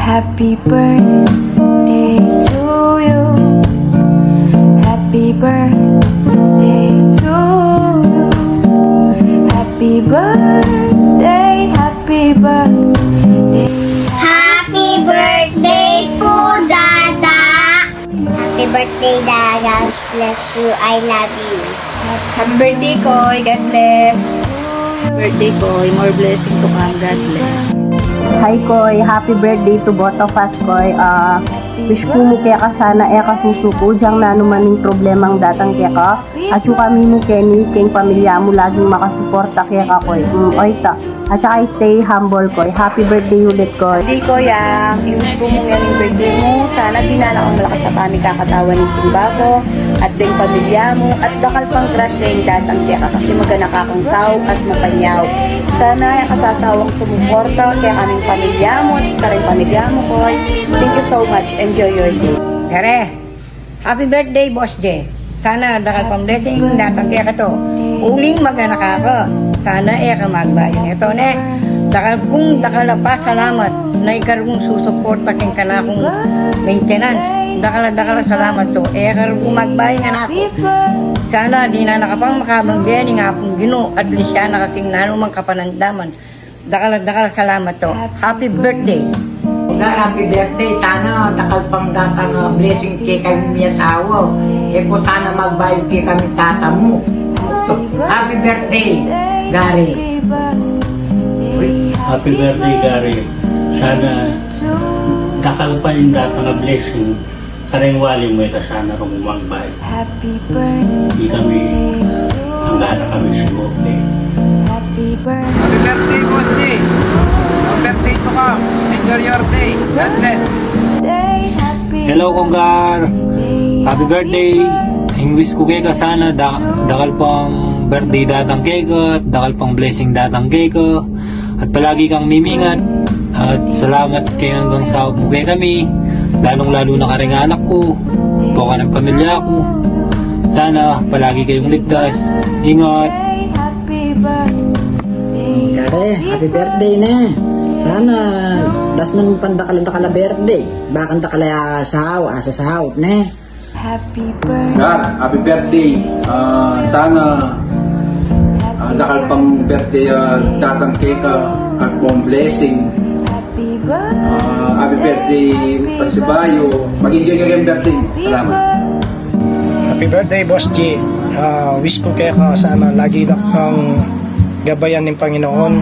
Happy birthday to you. Happy birthday to you. Happy birthday, happy birthday. Happy birthday po, Dada! Happy birthday, Dada. God bless you. I love you. Happy birthday, Koy. God bless. Birthday, Koy. More blessing to come. God bless. Hi, Koy. Happy birthday to both of us, Koy. Wish ko mo kaya ka sana kasusuko diyang nanumaning problemang datang kaya ka. At yung kami mo Kenny, keng pamilya mo laging makasuporta kaya ka, Koy. Oita. At saka stay humble, Koy. Happy birthday ulit, Koy. Birthday, Koy. I-wish ko mo yan yung birthday mo. Sana dinala kang malakas sa kami kakatawan ng timbago at din pamilya mo at dakal pang crush na yung datang kaya ka kasi maganak akong tao at mapanyaw. Sana ay kasasawang sumuporta kaya kaming pamilya mo at karing pamilya mo, Koy. Thank you so much. Enjoy your day. Kare, happy birthday, Boss J. Sana dakal pang blessing datang kaya ka to. Uling maganak ako. Sana ka magbayan. Ito ne, dakal pa salamat na ikarong susuporta king kanakong maintenance. Dakal salamat to. Karong magbayan nga ako. Sana di na nakapang makabangbiyan nga akong Ginoo at least siya nakaking nanumang kapanandaman. Dakal salamat to. Happy birthday. Happy birthday. Sana dakal pang datang blessing kay kami may asawa. Po sana magbayad kay kami tata mo. Happy birthday, Gary. Happy birthday, Gary. Sana dakal pa yung datang blessing. Kareng wali mo ito sana rong magbayad. Hindi kami hanggang na kami siguro. Happy Happy birthday, Boss D. Happy birthday to come. Enjoy your day. God bless. Hello, Konggar. Happy birthday. Ang wish ko kaya sana dakal pang birthday datang kaya dakal pang blessing datang kaya at palagi kang mimingat at salamat kayo hanggang sa mo kaya kami. Lalong-lalo na karing anak ko, buka ng pamilya ko. Sana palagi kayong ligtas. Ingat! Kare, happy birthday na. Sana das nang pandakala birthday. Bakang takala sahaw, asa sahaw na. Happy birthday. Sana dakal pang birthday datang cake at pong blessing. Happy birthday, Pasibayo. Mag-enjoy ka yung birthday. Salamat. Happy birthday, Boss G. Wish ko kaya ka sana lagi na kang gabayan ng Panginoon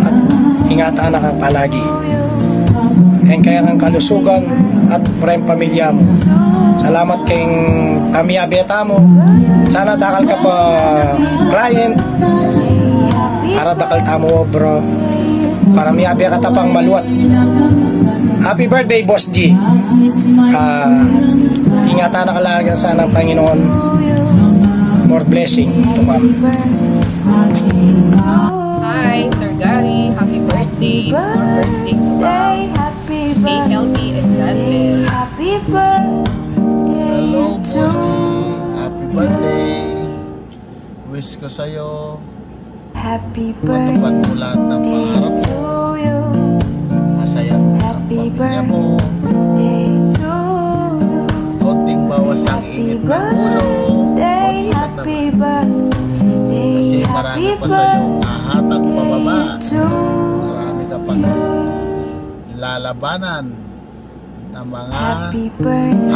at ingatan ka palagi. Kaya kang kalusugan at prime pamilya mo. Salamat kayong pamilya beta mo. Sana dakal ka pa client para dakal tamo, bro. Para miyabi ka tapang maluwat. Happy birthday, Boss G. Ingatan na kalagan sana ng Panginoon. More blessing to come. Hi, Sir Gary. Happy birthday. More birthday to come. Stay healthy and God bless. Hello, Boss G. Happy birthday. Wish ko sa'yo matupad mo lahat ng pangarap mo. Masaya mo ang pamilya mo. Konting bawas ang init ng ulo. Konti lang naman. Kasi marami pa sa'yong hahatag pababa. Marami ka pang lalabanan ng mga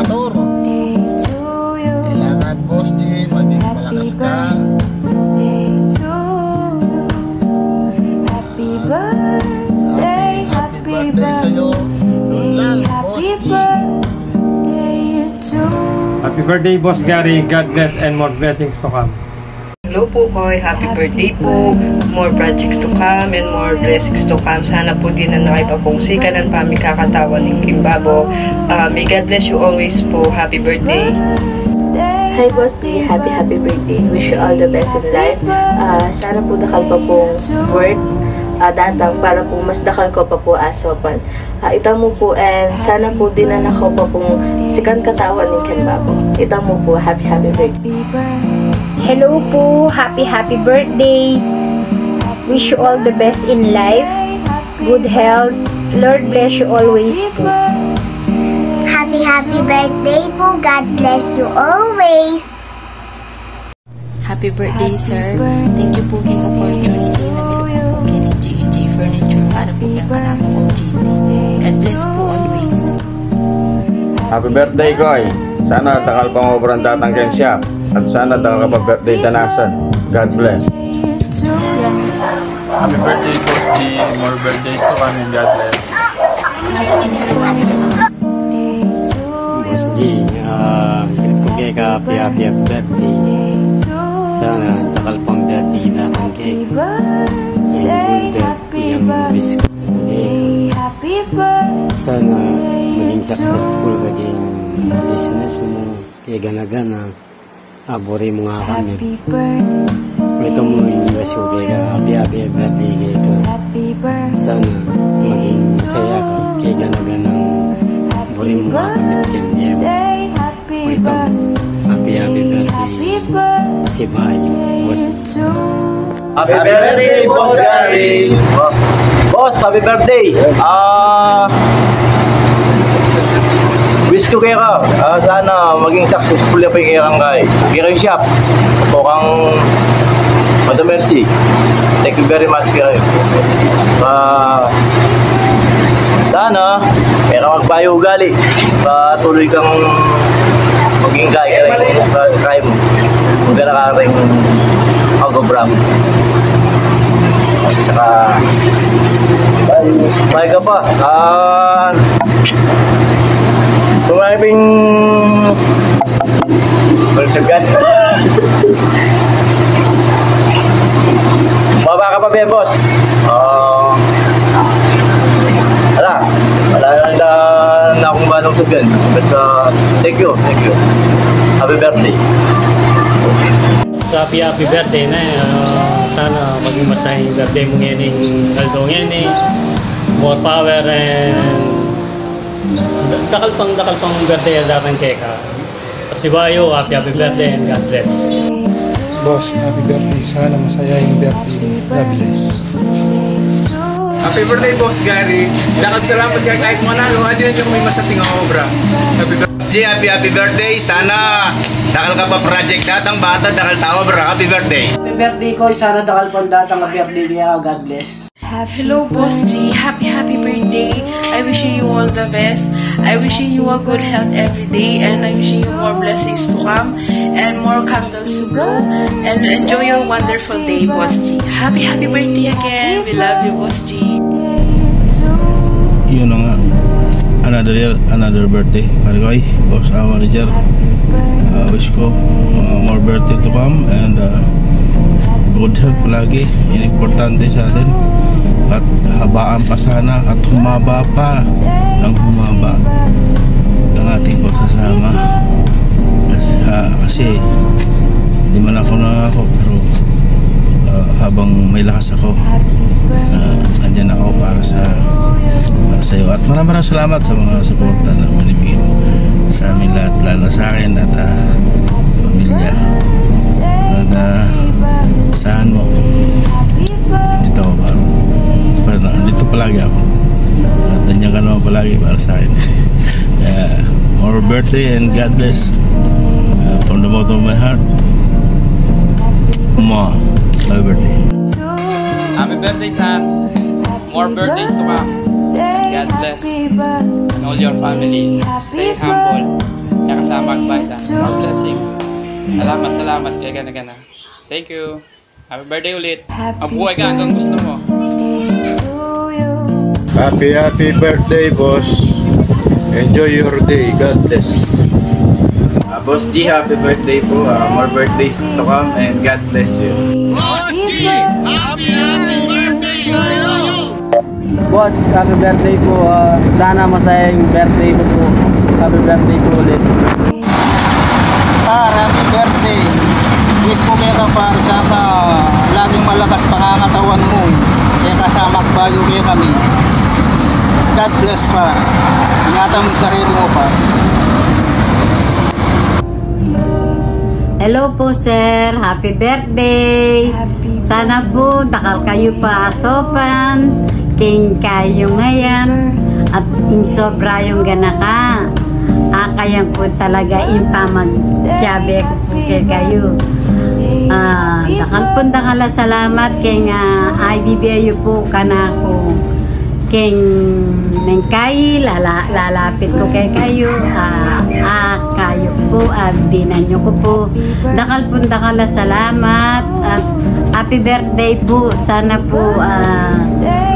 hator. Kailangan, Boss D, maging malakas ka. Happy birthday sa'yo. Yun lang, Boss G. Happy birthday, Boss Gary. God bless and more blessings to come. Hello po, Koy. Happy birthday po. More projects to come and more blessings to come. Sana po din na nakipagpungsikan ng pamikakatawan ng Kimbabo. May God bless you always po. Happy birthday. Hi, Boss G. Happy birthday. Wish you all the best in life. Sana po dakal pa pong work datang para po mas dakal ko pa po asopan. Ita mo po and sana po din na nako pa pong sikan katawan ng Kimbabo. Ita mo po happy birthday. Hello po, happy birthday. Wish you all the best in life, good health, Lord bless you always po. Happy birthday po. God bless you always. Happy birthday, sir. Thank you po king opportunity na bilog po kini GEG Furniture para po yung kanakong OGT. God bless po always. Happy birthday, Koy. Sana takal pang obrang datang ken siya. At sana takal ka pa birthday danasan. God bless. Happy birthday, Boss G. More birthdays to come and God bless. Boss G, kilit ko kaya ka happy birthday. Sana takal pang birthday datang kay yung wish ko. Sana maging successful maging business mo. Kaya gana-gana. Abori mo nga kami. Ito mo yung wish ko kaya happy birthday kay ka. Sana maging masaya ka. Kaya gana-ganang abori mo nga kami. Kaya ito happy birthday. Si Bayo, Boss. Happy birthday, Boss Gary! Boss, happy birthday! Wish ko kayo ka, sana maging successful na pa yung kaya kang kay. Kaya shop, po kang Madam Mercy. Thank you very much kayo. Sana, kaya ka magbayo ugali. Patuloy kang maging kaya mo. Huwag ka nakaring mag-obram. At saka, may ka pa. Tumabing balsagan. Baba ka pa ba, boss? Wala na akong manong sabihan. Basta, thank you. Happy birthday. Happy birthday na sana maging masaya yung birthday mo ngayon yung kaldong yan more power and dakal pang birthday datang keka. Kasi Bayo, happy birthday and God bless. Boss, happy birthday. Sana masaya yung birthday mo. God bless. Happy birthday, Boss Gary. Lakad salamat kaya kahit mo nalo, adi na dyan kung may masating ang obra. Happy birthday. Happy birthday. Sana dakal ka pa project datang bata, dakal ta obra. Happy birthday. Happy birthday ko. Sana dakal pa datang birthday kaya God bless. Hello, Boss G. Happy birthday. I wish you all the best. I wish you a good health every day, and I wish you more blessings to come and more candles to blow, and enjoy your wonderful day, Boss G. Happy birthday again. We love you, Boss G. Yun na nga. Another birthday. Marigoy, Boss Manager. Wish ko more birthday to come and good health palagi. Yan importante sa atin. At habaan pa sana at humaba pa ng humaba ang ating pagsasama. Kasi hindi man ako nangako, pero habang may lakas ako, andyan ako para sa iyo. At maraming salamat sa mga suporta na manibigay mo sa amin lahat, lalo sa akin at pamilya. At saan mo dito ako dito palagi ako at nandiyan ka naman palagi para sa akin. More birthday and God bless from the bottom of my heart. Happy birthday. Happy birthday, son. More birthdays to come. And God bless. And all your family. Stay humble. Kaya kasama ang bahay, son. More blessing. Salamat kaya gana-gana. Thank you. Happy birthday ulit. Mabuhay ka hanggang gusto mo. Happy birthday, boss. Enjoy your day. God bless. Boss G, happy birthday po. More birthdays to come and God bless you. Boss G, happy birthday sa'yo! Boss, happy birthday po. Sana masaya yung birthday mo po. Happy birthday po ulit. Happy birthday. Wish mo kaya para sana laging malakas pangangatawan mo. Kaya kasama bayo kaya kami. God bless pa. Ingatan mo sarili mo pa. Hello po sir, happy birthday. Sana po dakal kayo pa asopan. king kayo ngayon at insobra yung ganaka. Kaya po talaga impamagyabe ko po kay kayo. Dakal salamat king IBBAU po kanako. King nengkay lalapit ko kay kayo. Kayo po at dinanyo ko po. Dakal salamat at happy birthday po. Sana po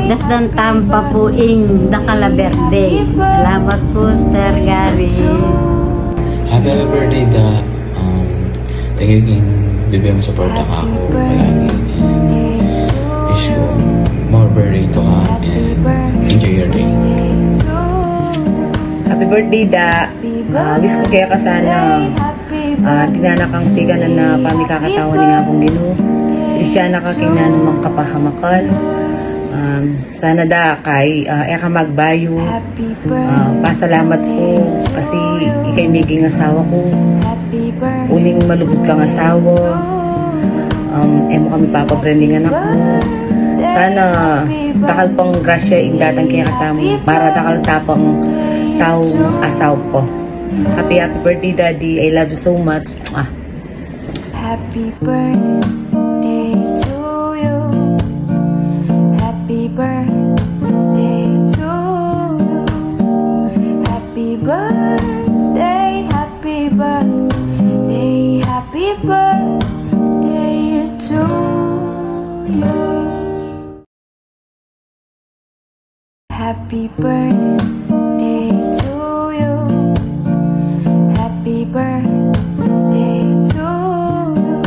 dasdan tampa po ing dakala birthday. Salamat po Sir Gary. Happy birthday da. Thank you bibigyan mo support ako palagi. Wish ko more birthday to come and enjoy your day. Happy birthday da. Wish ko kaya ka sana tinanakang siganan na pamikakatawan ni nga kong dino. Krisyana ka kinanumang kapahamakan. Sana da kay eka magbayo. Pasalamat ko kasi ikay maging asawa ko. Uling malubot kang asawa. Emo kami papabrandingan ako. Sana dakal pang grasya indatang kaya katamo para dakal tapang taong asaw ko. Happy birthday daddy. I love you so much. Happy birthday to you. Happy birthday to you. Happy birthday, happy birthday, happy birthday to you. Happy birthday to you. Happy birthday to you.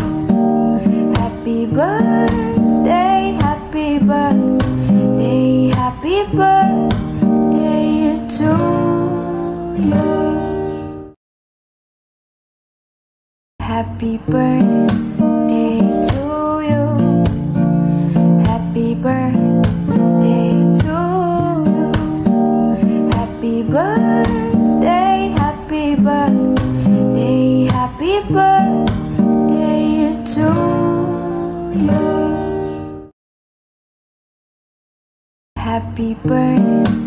Happy birthday, happy birthday, happy birthday to you. Happy birthday to you. Happy birthday to you. Happy birthday, happy birthday, happy birthday to you. Happy birthday.